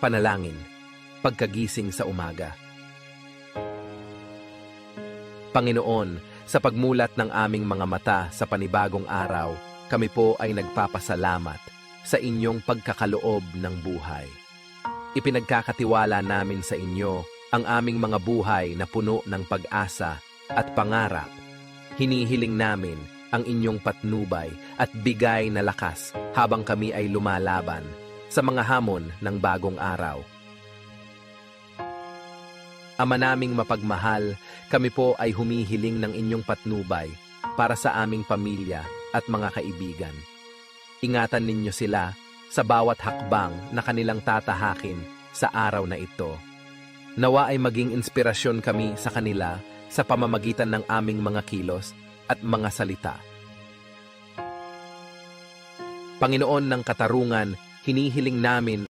Panalangin, pagkagising sa umaga. Panginoon, sa pagmulat ng aming mga mata sa panibagong araw, kami po ay nagpapasalamat sa inyong pagkakaloob ng buhay. Ipinagkakatiwala namin sa inyo ang aming mga buhay na puno ng pag-asa at pangarap. Hinihiling namin ang inyong patnubay at bigay na lakas habang kami ay lumalaban sa mga hamon ng bagong araw. Ama naming mapagmahal, kami po ay humihiling ng inyong patnubay para sa aming pamilya at mga kaibigan. Ingatan ninyo sila sa bawat hakbang na kanilang tatahakin sa araw na ito. Nawa ay maging inspirasyon kami sa kanila sa pamamagitan ng aming mga kilos at mga salita. Panginoon ng katarungan, hinihiling namin